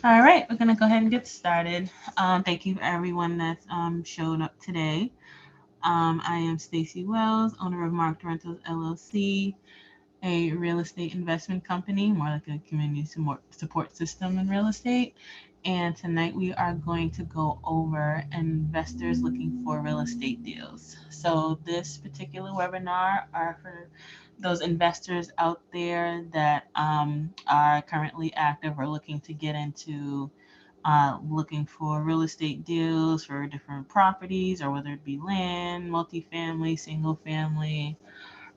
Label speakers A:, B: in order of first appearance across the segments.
A: All right, we're gonna go ahead and get started. Thank you for everyone that's showed up today. I am Stacy Wells, owner of Marked Rentals LLC, a real estate investment company, more like a community support system in real estate. And tonight we are going to go over investors looking for real estate deals. So this particular webinar are for those investors out there that are currently active or looking to get into looking for real estate deals for different properties, or whether it be land, multifamily, single family,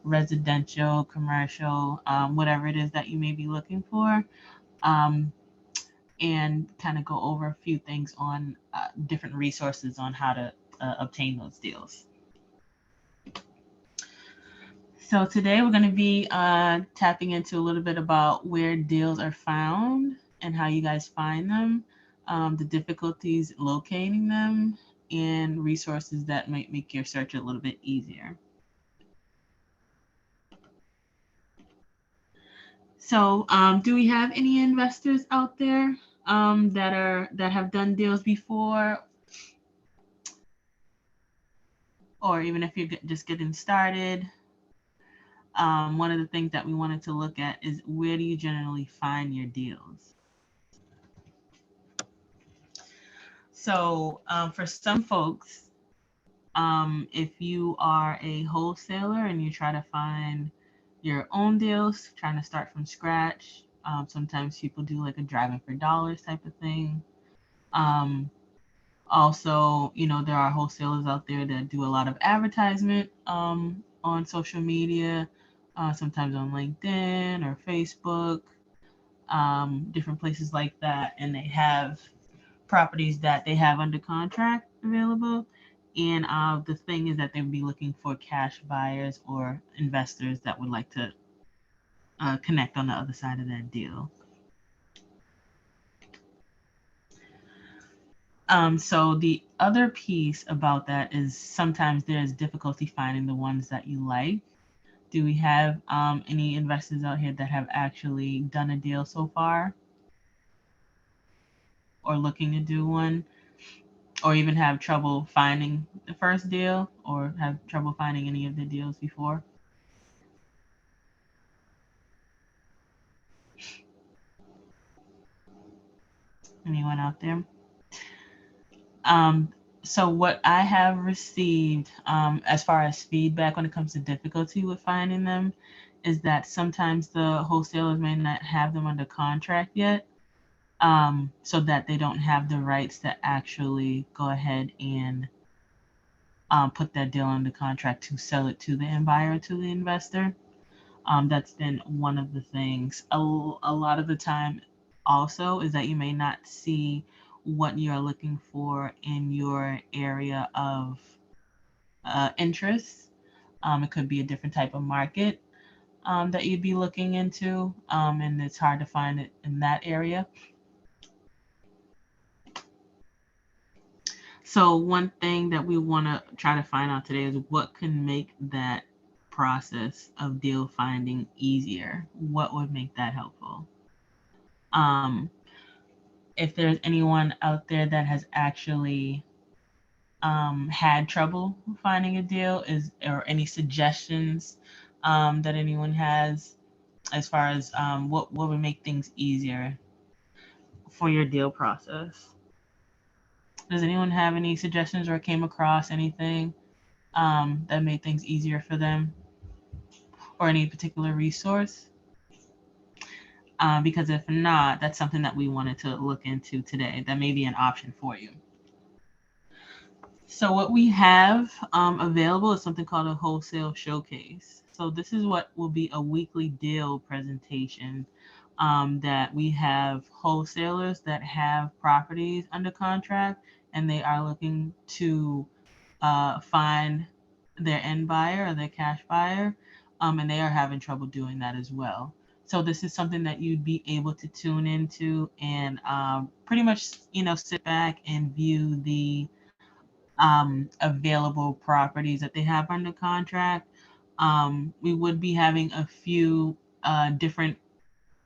A: residential, commercial, whatever it is that you may be looking for, um, and kind of go over a few things on different resources on how to obtain those deals. So today we're going to be tapping into a little bit about where deals are found and how you guys find them, the difficulties locating them, and resources that might make your search a little bit easier. So, do we have any investors out there that have done deals before, or even if you're just getting started? One of the things that we wanted to look at is where do you generally find your deals? So, for some folks, if you are a wholesaler and you try to find your own deals, trying to start from scratch, sometimes people do like a driving for dollars type of thing. Um, Also, there are wholesalers out there that do a lot of advertisement on social media, sometimes on LinkedIn or Facebook, different places like that. And they have properties that they have under contract available. And the thing is that they would be looking for cash buyers or investors that would like to connect on the other side of that deal. So the other piece about that is sometimes there's difficulty finding the ones that you like. Do we have any investors out here that have actually done a deal so far, or looking to do one, or even have trouble finding the first deal, or have trouble finding any of the deals before? Anyone out there? Um, so what I have received as far as feedback when it comes to difficulty with finding them is that sometimes the wholesalers may not have them under contract yet, so that they don't have the rights to actually go ahead and put that deal under contract to sell it to the end buyer, to the investor. That's been one of the things. A lot of the time, also, is that you may not see what you're looking for in your area of interest. It could be a different type of market that you'd be looking into, and it's hard to find it in that area. So, one thing that we want to try to find out today is what can make that process of deal finding easier. What would make that helpful? Um, if there's anyone out there that has actually had trouble finding a deal, is or any suggestions that anyone has as far as what would make things easier for your deal process? Does anyone have any suggestions or came across anything that made things easier for them, or any particular resource? Because if not, that's something that we wanted to look into today. That may be an option for you. So what we have available is something called a wholesale showcase. So this is what will be a weekly deal presentation that we have wholesalers that have properties under contract, and they are looking to find their end buyer or their cash buyer, and they are having trouble doing that as well. So this is something that you'd be able to tune into and pretty much, sit back and view the available properties that they have under contract. We would be having a few different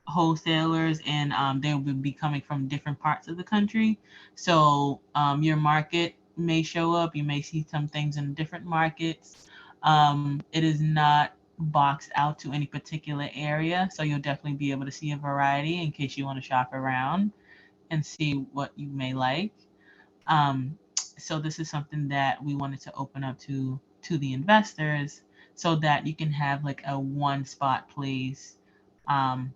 A: wholesalers, and they will be coming from different parts of the country. So your market may show up. You may see some things in different markets. It is not boxed out to any particular area, so you'll definitely be able to see a variety in case you want to shop around and see what you may like. Um, so this is something that we wanted to open up to the investors so that you can have like a one spot place, um,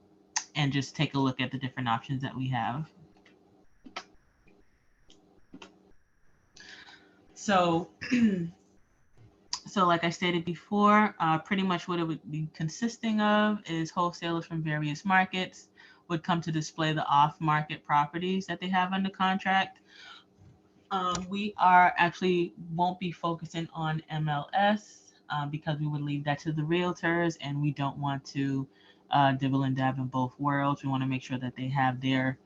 A: and just take a look at the different options that we have. So, so like I stated before, pretty much what it would be consisting of is wholesalers from various markets would come to display the off-market properties that they have under contract. We are actually won't be focusing on MLS because we would leave that to the realtors, and we don't want to dibble and dab in both worlds. We want to make sure that they have their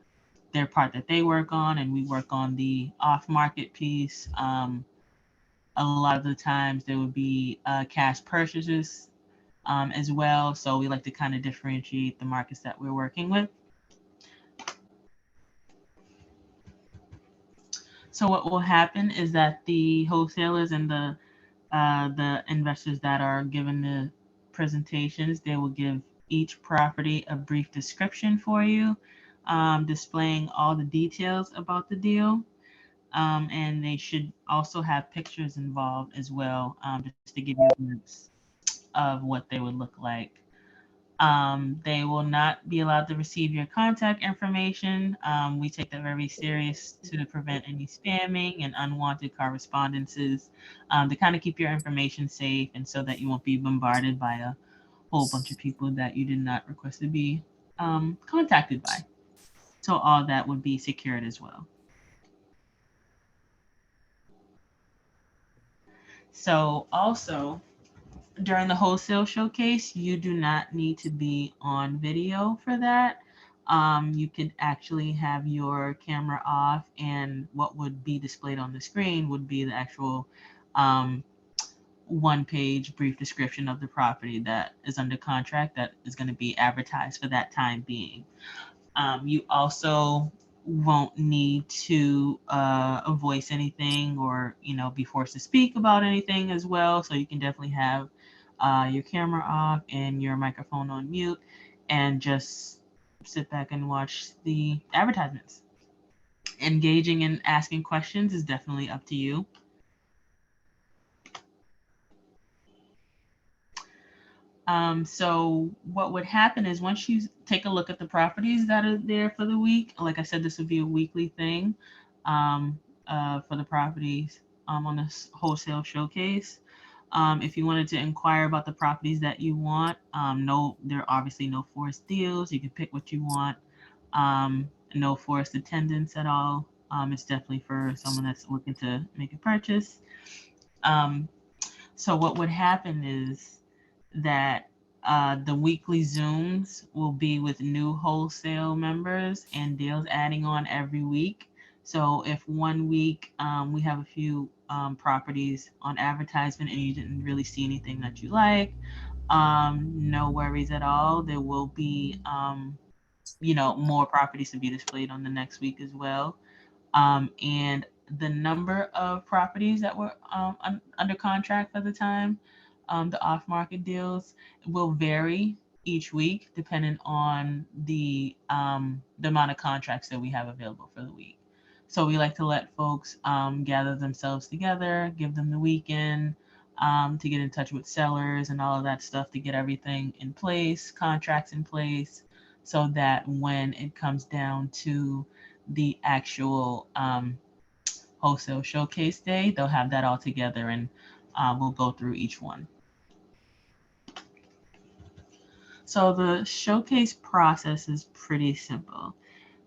A: part that they work on, and we work on the off market piece. A lot of the times there would be cash purchases as well. So we like to kind of differentiate the markets that we're working with. So what will happen is that the wholesalers and the investors that are given the presentations, they will give each property a brief description for you, displaying all the details about the deal. And they should also have pictures involved as well, just to give you a glimpse of what they would look like. They will not be allowed to receive your contact information. We take that very serious to prevent any spamming and unwanted correspondences, to kind of keep your information safe and so that you won't be bombarded by a whole bunch of people that you did not request to be contacted by. So all that would be secured as well. So also, during the wholesale showcase, you do not need to be on video for that. You could actually have your camera off, and what would be displayed on the screen would be the actual um, one page brief description of the property that is under contract that is going to be advertised for that time being. You also won't need to voice anything or be forced to speak about anything as well. So you can definitely have your camera off and your microphone on mute and just sit back and watch the advertisements. Engaging and asking questions is definitely up to you. So what would happen is once you take a look at the properties that are there for the week, like I said, this would be a weekly thing um, for the properties on this wholesale showcase. If you wanted to inquire about the properties that you want, no, there are obviously no forced deals. You can pick what you want. No forced attendance at all. It's definitely for someone that's looking to make a purchase. Um, so what would happen is that the weekly Zooms will be with new wholesale members and deals adding on every week. So if one week we have a few properties on advertisement and you didn't really see anything that you like, no worries at all. There will be, more properties to be displayed on the next week as well. And the number of properties that were under contract for the time, the off-market deals, will vary each week depending on the amount of contracts that we have available for the week. So we like to let folks gather themselves together, give them the weekend to get in touch with sellers and all of that stuff to get everything in place, contracts in place, so that when it comes down to the actual wholesale showcase day, they'll have that all together and we'll go through each one. So the showcase process is pretty simple.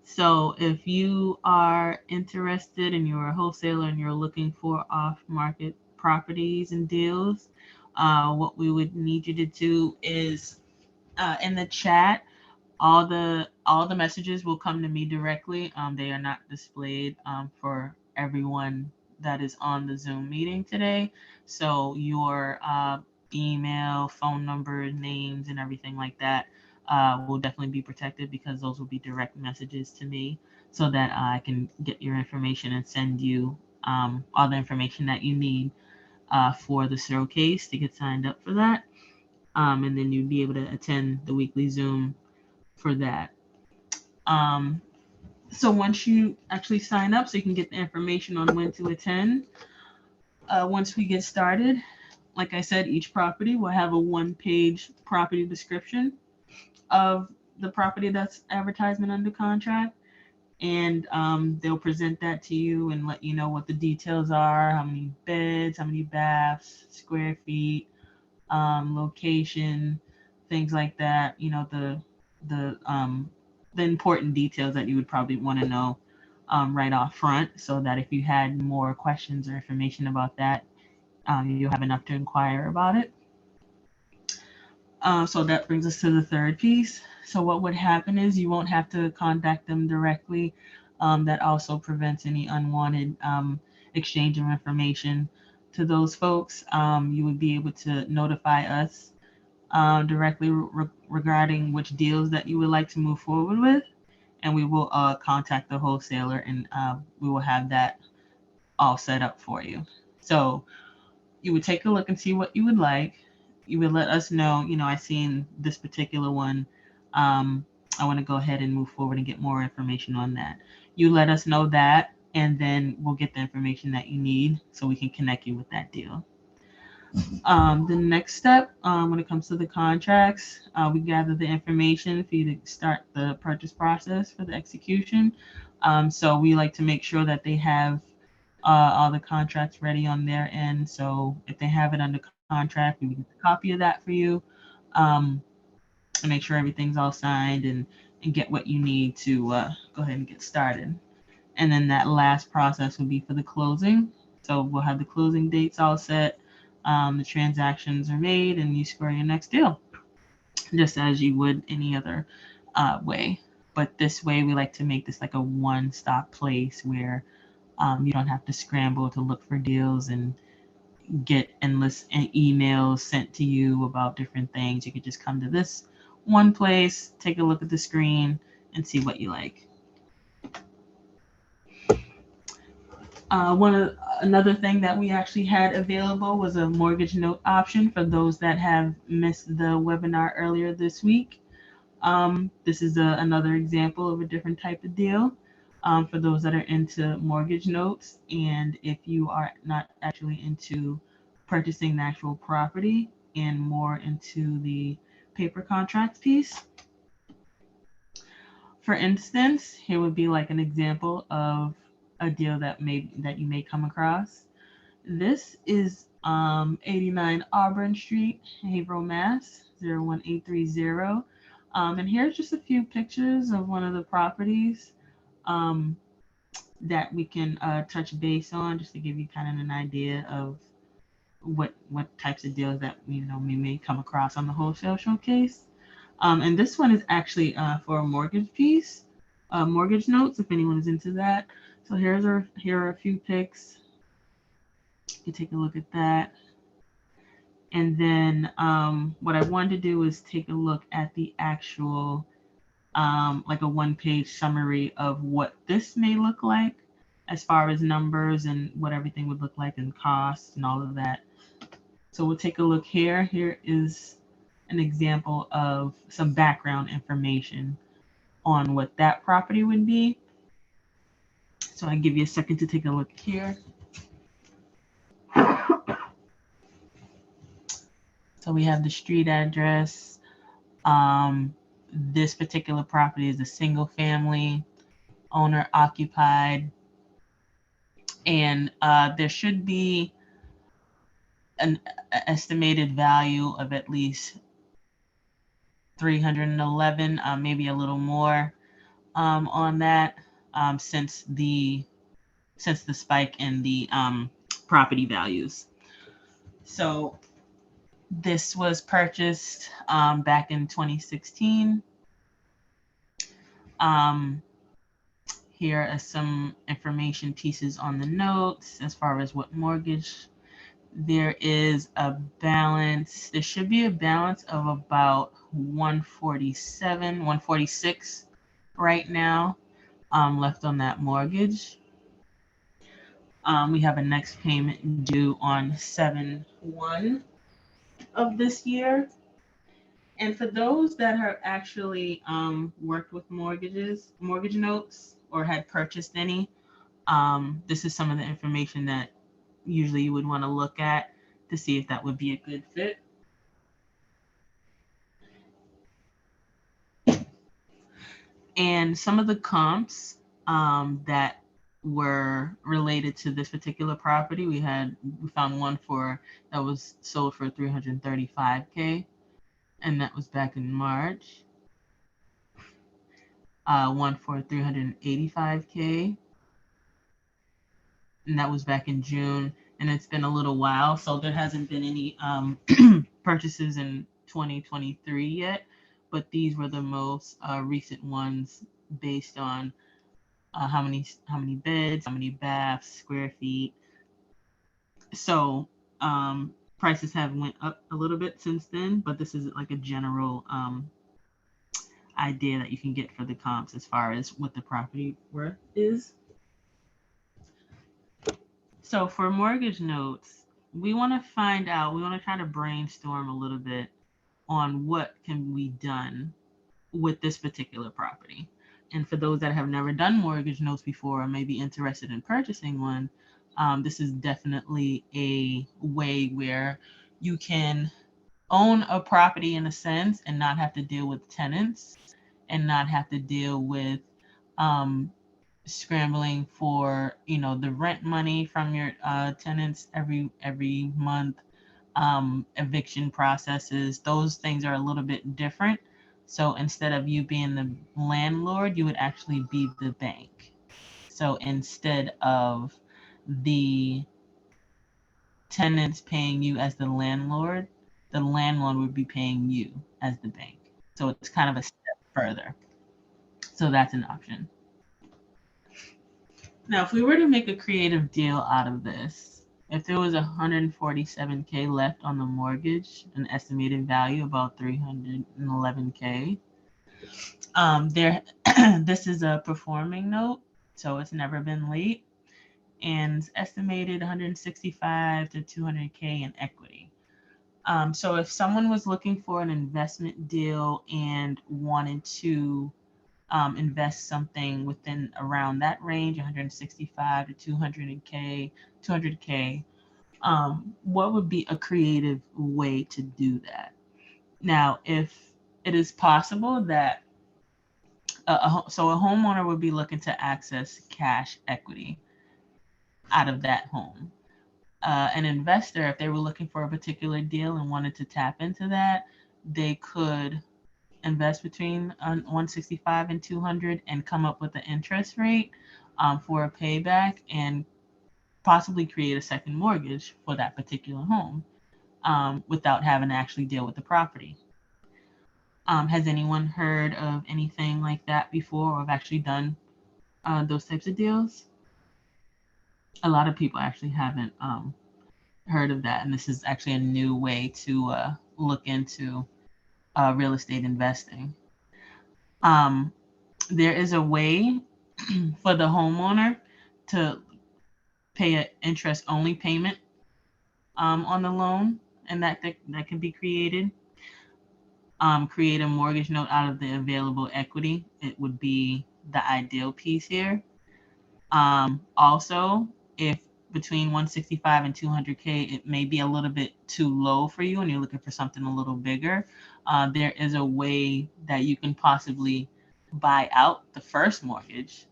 A: So if you are interested and you're a wholesaler and you're looking for off-market properties and deals, what we would need you to do is in the chat, all the messages will come to me directly. They are not displayed for everyone that is on the Zoom meeting today. So your email, phone number, names, and everything like that will definitely be protected, because those will be direct messages to me, so that I can get your information and send you all the information that you need for the showcase to get signed up for that. And then you'd be able to attend the weekly Zoom for that. So once you actually sign up, so you can get the information on when to attend, once we get started, like I said, each property will have a one-page property description of the property that's advertisement under contract. And they'll present that to you and let you know what the details are, how many beds, how many baths, square feet, location, things like that. You know, the important details that you would probably want to know right off front, so that if you had more questions or information about that, you'll have enough to inquire about it. So that brings us to the third piece. So what would happen is you won't have to contact them directly. That also prevents any unwanted exchange of information to those folks. You would be able to notify us directly regarding which deals that you would like to move forward with, and we will contact the wholesaler, and we will have that all set up for you. So you would take a look and see what you would like. You would let us know, I seen this particular one. I want to go ahead and move forward and get more information on that. You let us know that, and then we'll get the information that you need so we can connect you with that deal. The next step, when it comes to the contracts, we gather the information for you to start the purchase process for the execution. So we like to make sure that they have all the contracts ready on their end. So if they have it under contract, we get a copy of that for you, and make sure everything's all signed, and get what you need to go ahead and get started. And then that last process would be for the closing. So we'll have the closing dates all set. The transactions are made, and you score your next deal, just as you would any other way. But this way, we like to make this like a one-stop place where you don't have to scramble to look for deals and get endless emails sent to you about different things. You could just come to this one place, take a look at the screen, and see what you like. Another thing that we actually had available was a mortgage note option for those that have missed the webinar earlier this week. This is another example of a different type of deal for those that are into mortgage notes. And if you are not actually into purchasing the actual property and more into the paper contracts piece. For instance, here would be like an example of a deal that you may come across. This is 89 Auburn Street, Haverhill, Mass. 01830. And here's just a few pictures of one of the properties that we can touch base on, just to give you kind of an idea of what types of deals that we may come across on the wholesale showcase. And this one is actually for a mortgage piece, mortgage notes, if anyone is into that. So here are a few pics. You can take a look at that. And then what I wanted to do is take a look at the actual, like a one-page summary of what this may look like as far as numbers and what everything would look like and costs and all of that. So we'll take a look here. Here is an example of some background information on what that property would be. So I'll give you a second to take a look here. So we have the street address. This particular property is a single family, owner occupied. And there should be an estimated value of at least 311, maybe a little more on that, since the spike in the property values. So this was purchased back in 2016. Here are some information pieces on the notes as far as what mortgage there is a balance. There should be a balance of about 147, 146 right now left on that mortgage. We have a next payment due on 7/1 of this year. And for those that have actually worked with mortgage notes, or had purchased any, this is some of the information that usually you would want to look at to see if that would be a good fit. And some of the comps that were related to this particular property, we found one that was sold for 335K, and that was back in March. One for 385K, and that was back in June. And it's been a little while, so there hasn't been any purchases in 2023 yet. But these were the most recent ones based on how many beds, how many baths, square feet. So prices have went up a little bit since then, but this is like a general idea that you can get for the comps as far as what the property worth is. So for mortgage notes, we want to try to brainstorm a little bit on what can be done with this particular property. And for those that have never done mortgage notes before or may be interested in purchasing one, this is definitely a way where you can own a property in a sense and not have to deal with tenants and not have to deal with um, scrambling for the rent money from your tenants every month. Eviction processes, those things are a little bit different. So instead of you being the landlord, you would actually be the bank. So instead of the tenants paying you as the landlord would be paying you as the bank. So it's kind of a step further. So that's an option. Now, if we were to make a creative deal out of this, if there was 147K left on the mortgage, an estimated value about 311K, there, this is a performing note, so it's never been late, and it's estimated 165 to 200K in equity. So if someone was looking for an investment deal and wanted to invest something within around that range, 165 to 200K, what would be a creative way to do that? Now, if it is possible that so a homeowner would be looking to access cash equity out of that home. An investor, if they were looking for a particular deal and wanted to tap into that, they could invest between 165 and 200 and come up with an interest rate for a payback and possibly create a second mortgage for that particular home without having to actually deal with the property. Has anyone heard of anything like that before, or have actually done those types of deals? A lot of people actually haven't heard of that, and this is actually a new way to look into real estate investing. There is a way for the homeowner to pay an interest only payment on the loan, and that can be created. Create a mortgage note out of the available equity. It would be the ideal piece here. Also, if between 165 and 200K, it may be a little bit too low for you and you're looking for something a little bigger, there is a way that you can possibly buy out the first mortgage,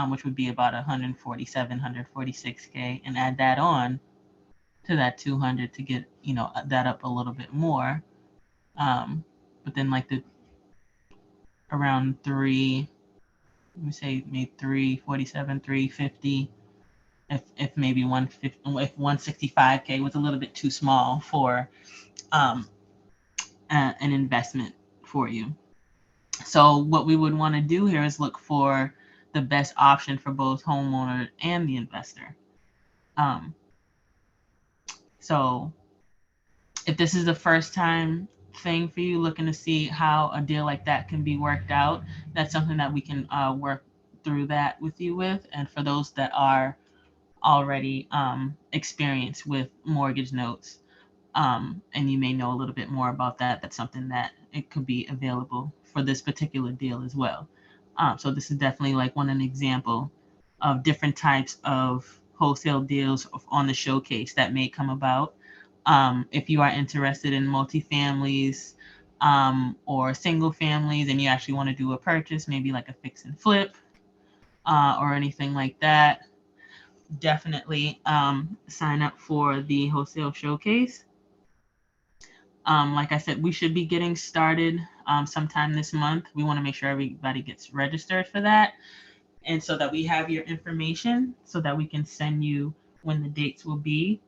A: which would be about 147, 146K, and add that on to that 200 to get that up a little bit more. But then like around let me say maybe 347, 350. If maybe 150, if 165K was a little bit too small for an investment for you. So what we would want to do here is look for the best option for both homeowner and the investor. So if this is the first time thing for you looking to see how a deal like that can be worked out, that's something that we can work through that with you with. And for those that are already experienced with mortgage notes, and you may know a little bit more about that, that's something that it could be available for this particular deal as well. So this is definitely like an example of different types of wholesale deals on the showcase that may come about. If you are interested in multifamilies or single families and you actually want to do a purchase, maybe like a fix and flip or anything like that, definitely sign up for the wholesale showcase. Like I said, we should be getting started sometime this month. We want to make sure everybody gets registered for that. And so that we have your information so that we can send you when the dates will be,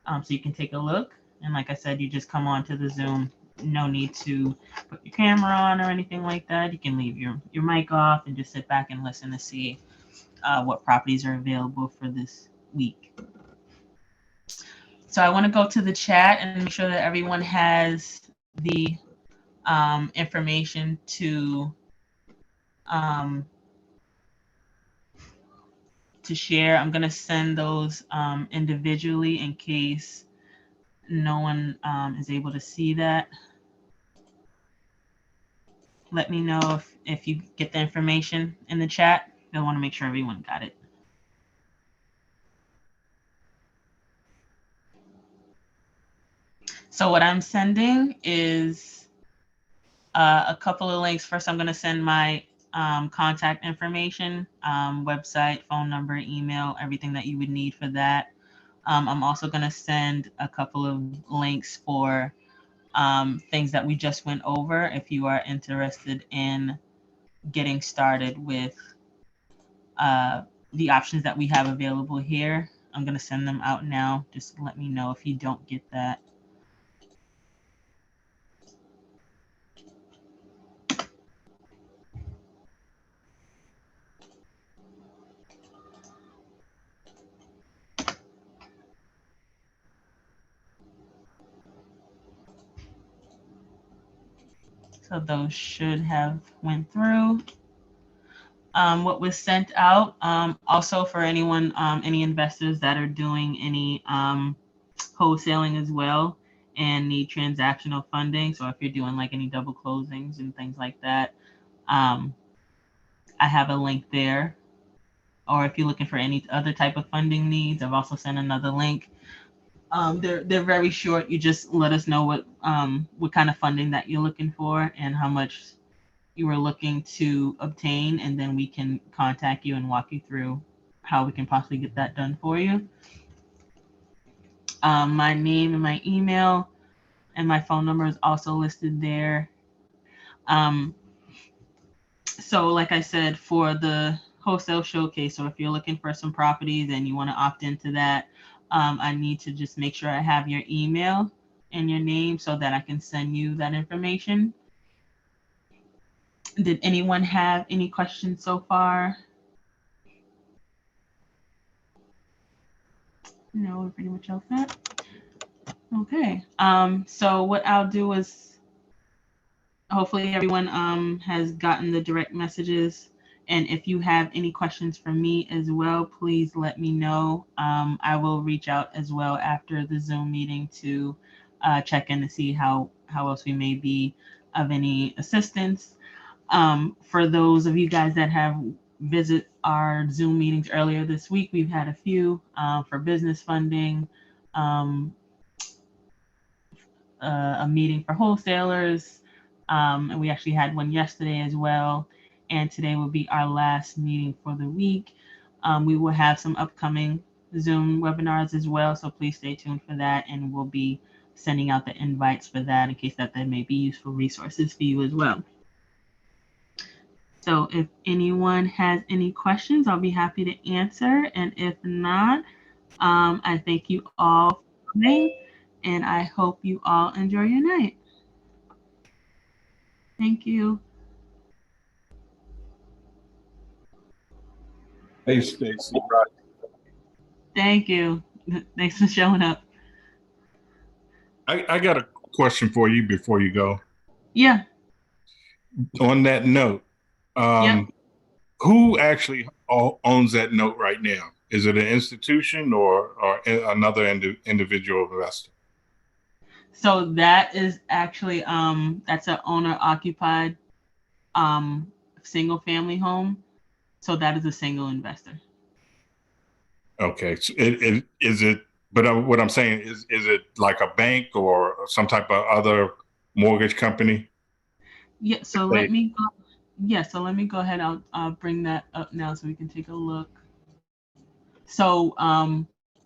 A: so you can take a look. And like I said, you just come on to the Zoom. No need to put your camera on or anything like that. You can leave your mic off and just sit back and listen to see what properties are available for this week. So I want to go to the chat and make sure that everyone has the information to share. I'm going to send those individually in case no one is able to see that. Let me know if you get the information in the chat. I want to make sure everyone got it. So what I'm sending is a couple of links. First, I'm going to send my contact information, website, phone number, email, everything that you would need for that. I'm also going to send a couple of links for things that we just went over if you are interested in getting started with the options that we have available here. I'm going to send them out now. Just let me know if you don't get that. So those should have went through. What was sent out, also for anyone, any investors that are doing any wholesaling as well and need transactional funding. So if you're doing like any double closings and things like that, I have a link there. Or if you're looking for any other type of funding needs, I've also sent another link. They're very short. You just let us know what kind of funding that you're looking for and how much you are looking to obtain, and then we can contact you and walk you through how we can possibly get that done for you. My name and my email and my phone number is also listed there. So like I said, for the wholesale showcase, so if you're looking for some properties and you want to opt into that, I need to just make sure I have your email and your name so that I can send you that information. Did anyone have any questions so far? No, we're pretty much all set. Okay. So what I'll do is hopefully everyone has gotten the direct messages. And if you have any questions for me as well, please let me know. I will reach out as well after the Zoom meeting to check in to see how else we may be of any assistance. For those of you guys that have visit our Zoom meetings earlier this week, we've had a few for business funding, a meeting for wholesalers, and we actually had one yesterday as well. And today will be our last meeting for the week. We will have some upcoming Zoom webinars as well, so please stay tuned for that, and we'll be sending out the invites for that in case that there may be useful resources for you as well. So if anyone has any questions, I'll be happy to answer. And if not, I thank you all for coming, and I hope you all enjoy your night. Thank you.
B: Hey, Stacy.
A: Thank you. Thanks for showing up.
B: I got a question for you before you go.
A: Yeah.
B: On that note,
A: Yep.
B: um, who actually owns that note right now? Is it an institution or another individual investor?
A: So that is actually that's an owner occupied um single family home. So that is a single investor.
B: Okay, so it is it. But what I'm saying is it like a bank or some type of other mortgage company?
A: Yeah,
B: If
A: so let
B: they,
A: me go. Yeah, so let me go ahead. I'll bring that up now so we can take a look. So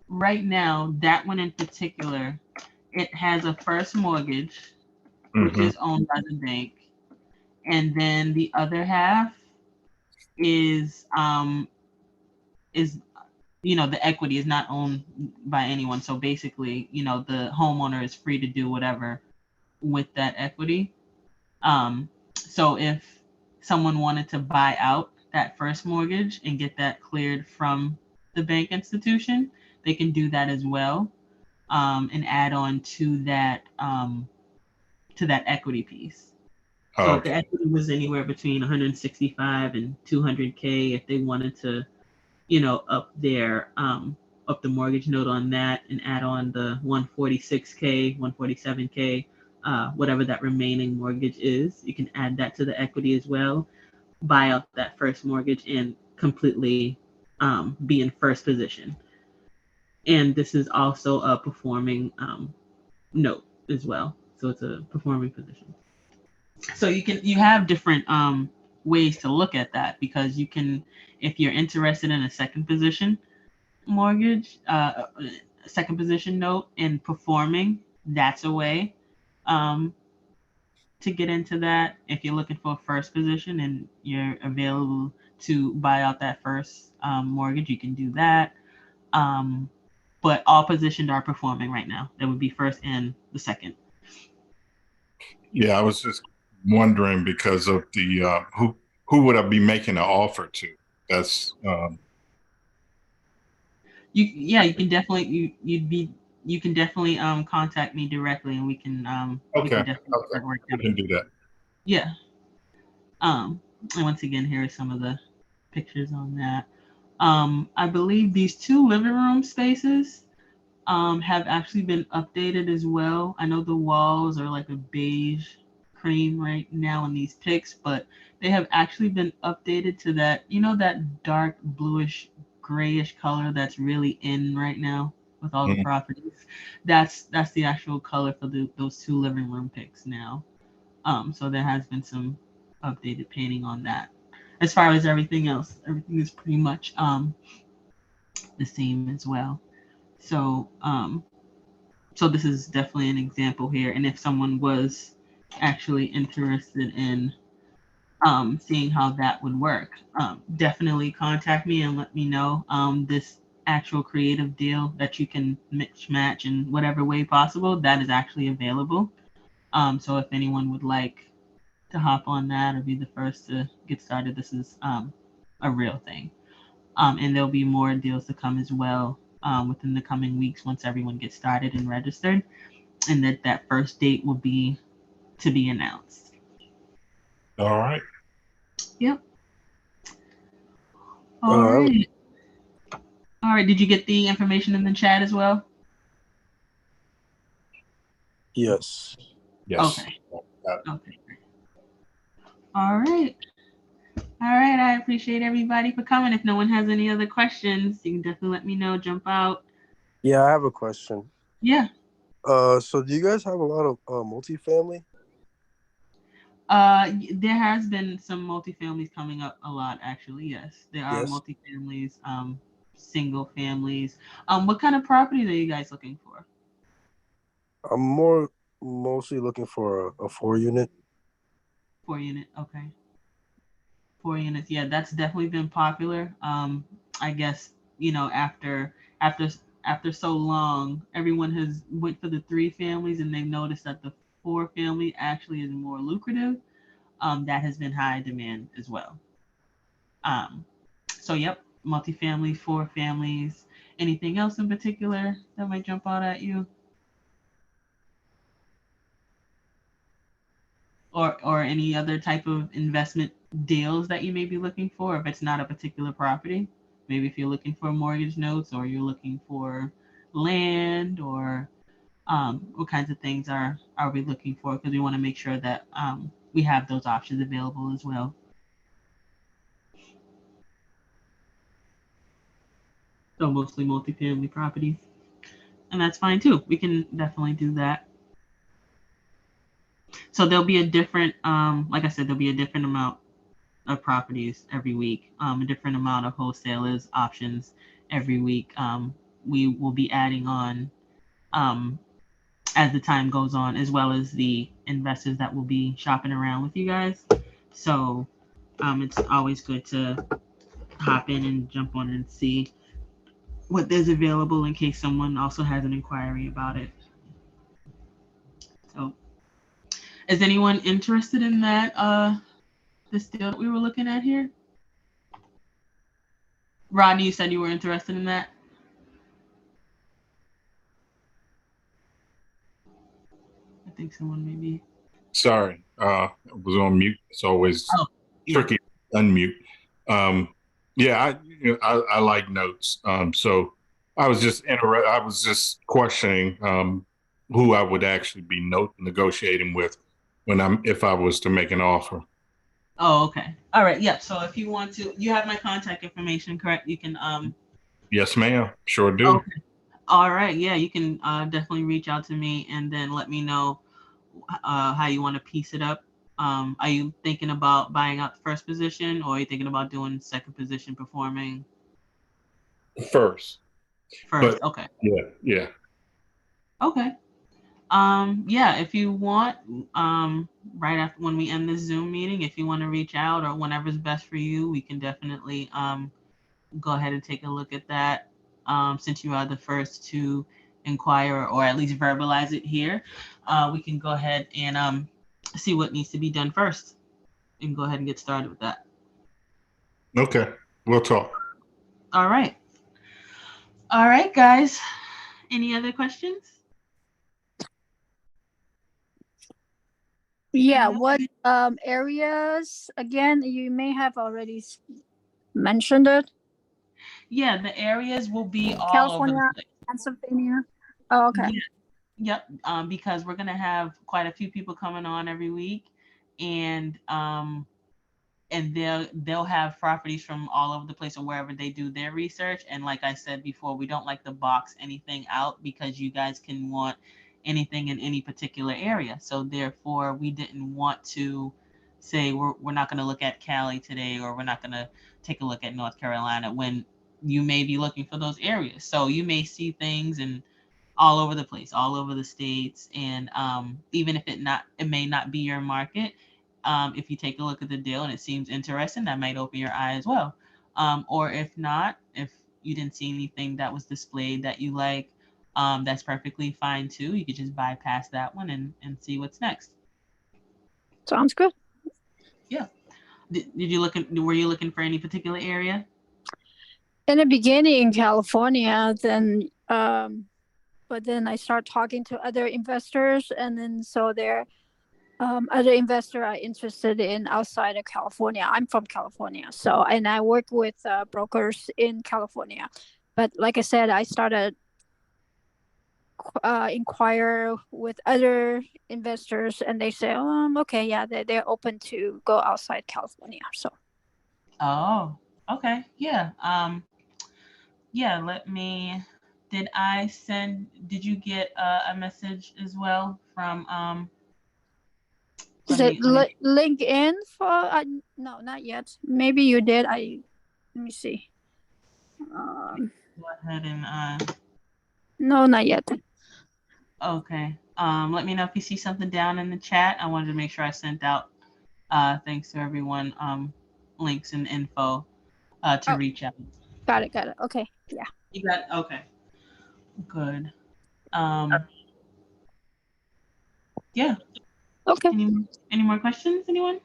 A: right now, that one in particular, it has a first mortgage, which
B: Mhm.
A: is owned by the bank, and then the other half is is the equity is not owned by anyone. So basically, the homeowner is free to do whatever with that equity. So if someone wanted to buy out that first mortgage and get that cleared from the bank institution, they can do that as well, and add on to that equity piece. So if the
B: Okay.
A: equity was anywhere between 165 and 200K, if they wanted to, up the mortgage note on that and add on the 146K, 147K, whatever that remaining mortgage is, you can add that to the equity as well, buy out that first mortgage and completely be in first position. And this is also a performing note as well. So it's a performing position. So you have different ways to look at that, because you can, if you're interested in a second position mortgage, second position note in performing, that's a way um, to get into that. If you're looking for a first position and you're available to buy out that first mortgage, you can do that. Um, but all positions are performing right now. That would be first and the second.
B: Yeah, I was just wondering because of the who would I be making an offer to? That's
A: You can definitely you can definitely contact me directly, and we
B: okay.
A: can definitely
B: Okay,
A: work
B: we
A: out.
B: can do that.
A: Yeah. And once again, here are some of the pictures on that. I believe these two living room spaces have actually been updated as well. I know the walls are like a beige cream right now in these pics, but they have actually been updated to that, that dark bluish grayish color that's really in right now with all the
B: Mhm.
A: properties. That's the actual color for those two living room pics now. So there has been some updated painting on that. As far as everything else, everything is pretty much the same as well. So so this is definitely an example here. And if someone was actually interested in seeing how that would work, definitely contact me and let me know. This actual creative deal that you can mix match in whatever way possible, that is actually available. So if anyone would like to hop on that or be the first to get started, this is a real thing. And there'll be more deals to come as well within the coming weeks once everyone gets started and registered, and that first date will be to be announced.
B: All right.
A: Yep. All
C: Uh,
A: right. All right. Did you get the information in the chat as well?
C: yes.
B: Yes.
A: Okay. Okay. All right. All right. I appreciate everybody for coming. If no one has any other questions, you can definitely let me know. Jump out.
C: Yeah, I have a question.
A: Yeah.
C: So do you guys have a lot of multifamily?
A: There has been some multifamilies coming up a lot, actually. Yes, there are
C: Yes.
A: multifamilies, single families. What kind of properties are you guys looking for?
C: I'm mostly looking for a 4 unit.
A: 4 unit. Okay. 4 units. Yeah, that's definitely been popular. I guess after after so long, everyone has went for the 3 families, and they've noticed that the 4 family actually is more lucrative. That has been high demand as well. Um, so yep, multifamily, 4 families. Anything else in particular that might jump out at you? or any other type of investment deals that you may be looking for if it's not a particular property. Maybe if you're looking for mortgage notes or you're looking for land or what kinds of things are we looking for? Because we want to make sure that we have those options available as well. So mostly multifamily properties, and that's fine too. We can definitely do that. So there'll be a different, like I said, there'll be a different amount of properties every week, a different amount of wholesalers options every week. We will be adding on as the time goes on, as well as the investors that will be shopping around with you guys. So it's always good to hop in and jump on and see what there's available in case someone also has an inquiry about it. So is anyone interested in that this deal that we were looking at here? Rodney, you said you were interested in that? I think someone maybe.
B: Sorry, I was on mute. It's always tricky to unmute. I like notes. So I was just questioning who I would actually be negotiating with if I was to make an offer.
A: Oh, okay. All right. Yeah. So if you want to, you have my contact information, correct? You can.
B: Yes, ma'am. Sure do.
A: Okay. All right. Yeah, you can definitely reach out to me and then let me know how you want to piece it up. Are you thinking about buying out the first position, or are you thinking about doing second position performing?
B: First.
A: First. Okay.
B: Yeah.
A: Okay. Yeah, if you want, right after when we end this Zoom meeting, if you want to reach out or whenever's best for you, we can definitely go ahead and take a look at that. Since you are the first to inquire or at least verbalize it here, we can go ahead and see what needs to be done first and go ahead and get started with that.
B: Okay, we'll talk.
A: All right. All right, guys. Any other questions?
D: Yeah, what areas again? You may have already mentioned it.
A: Yeah, the areas will be all
D: California,
A: over the place.
D: Pennsylvania. Oh, okay.
A: Yeah. Yep. Because we're gonna have quite a few people coming on every week, and they'll have properties from all over the place or wherever they do their research. And like I said before, we don't like to box anything out because you guys can want anything in any particular area. So therefore, we didn't want to say we're not going to look at Cali today, or we're not going to take a look at North Carolina when you may be looking for those areas. So you may see things in all over the place, all over the states, and even if it may not be your market. If you take a look at the deal and it seems interesting, that might open your eye as well. Or if not, if you didn't see anything that was displayed that you like, that's perfectly fine too. You could just bypass that one and see what's next.
D: Sounds good.
A: Yeah. Were you looking for any particular area?
D: In the beginning in California, then but then I start talking to other investors, and then so there other investors are interested in outside of California. I'm from California, so and I work with brokers in California. But like I said, I started inquire with other investors, and they say, okay, yeah, they're open to go outside California. So.
A: Oh, okay, yeah. Yeah. Did you get a message as well from
D: Is it LinkedIn for? No, not yet. Maybe you did. Let me see.
A: Go ahead and
D: No, not yet.
A: Okay. Let me know if you see something down in the chat. I wanted to make sure I sent out thanks to everyone links and info to reach out.
D: Got it. Okay. Yeah.
A: You got okay. Good. Yeah.
D: Okay.
A: Any more questions, anyone?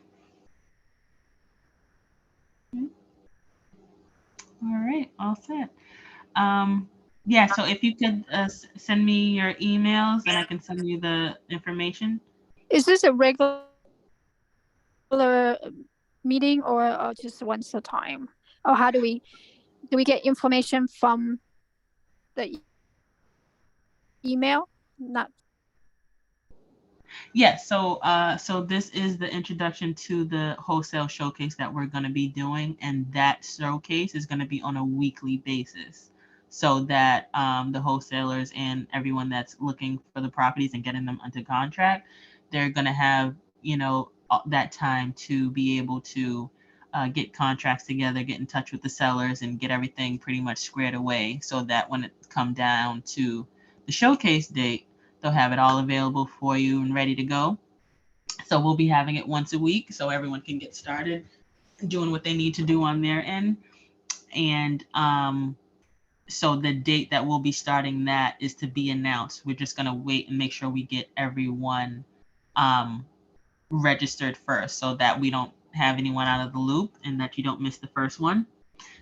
A: All right, all set. Yeah, so if you could send me your emails and I can send you the information.
D: Is this a regular meeting or just once a time? Or how do we get information from the email? Not
A: Yes, so this is the introduction to the wholesale showcase that we're going to be doing, and that showcase is going to be on a weekly basis, so that the wholesalers and everyone that's looking for the properties and getting them under contract, they're going to have that time to be able to get contracts together, get in touch with the sellers, and get everything pretty much squared away, so that when it come down to the showcase date, they'll have it all available for you and ready to go. So we'll be having it once a week so everyone can get started doing what they need to do on their end. And so the date that we'll be starting that is to be announced. We're just going to wait and make sure we get everyone registered first so that we don't have anyone out of the loop and that you don't miss the first one.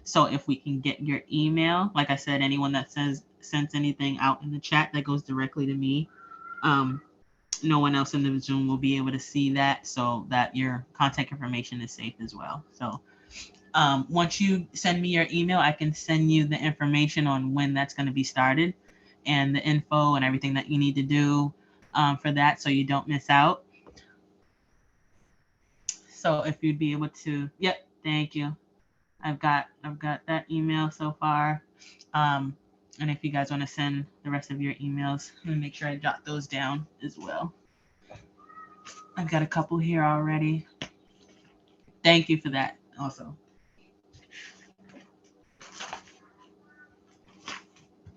A: So if we can get your email, like I said, anyone that sends anything out in the chat that goes directly to me, no one else in the Zoom will be able to see that, so that your contact information is safe as well. So once you send me your email, I can send you the information on when that's going to be started and the info and everything that you need to do for that, so you don't miss out. So if you'd be able to, yep, thank you. I've got that email so far. And if you guys want to send the rest of your emails, let me make sure I jot those down as well. I've got a couple here already. Thank you for that also.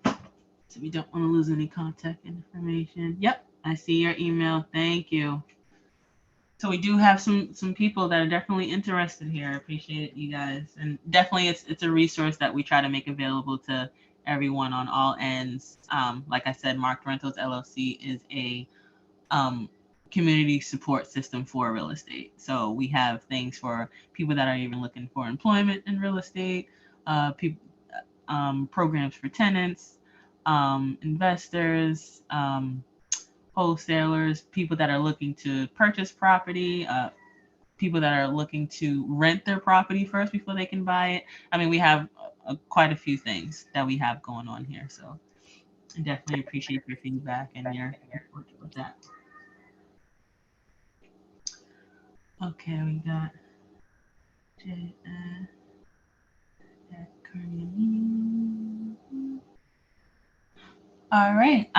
A: So we don't want to lose any contact information. Yep, I see your email. Thank you. So we do have some people that are definitely interested here. I appreciate it, you guys. And definitely it's a resource that we try to make available to everyone on all ends. Like I said, Marked Rentals LLC is a community support system for real estate. So we have things for people that are even looking for employment in real estate, programs for tenants, investors, wholesalers, people that are looking to purchase property, people that are looking to rent their property first before they can buy it. I mean, we have quite a few things that we have going on here. So I definitely appreciate your feedback and your work with that. Okay, we got Jay. All right.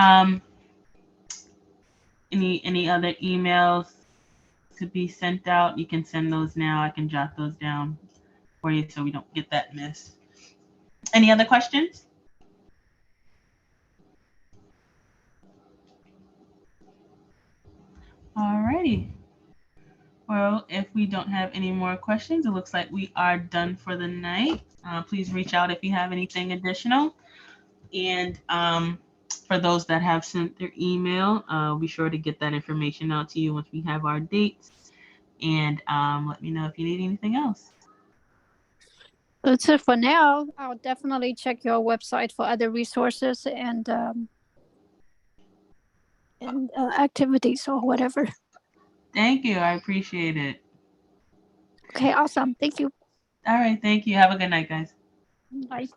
A: Any other emails to be sent out? You can send those now. I can jot those down for you so we don't get that missed. Any other questions? All righty. Well, if we don't have any more questions, it looks like we are done for the night. Please reach out if you have anything additional. And for those that have sent their email, be sure to get that information out to you once we have our dates. And let me know if you need anything else.
D: That's it for now. I'll definitely check your website for other resources and activities or whatever.
A: Thank you. I appreciate it.
D: Okay, awesome. Thank you.
A: All right. Thank you. Have a good night, guys.
D: Bye.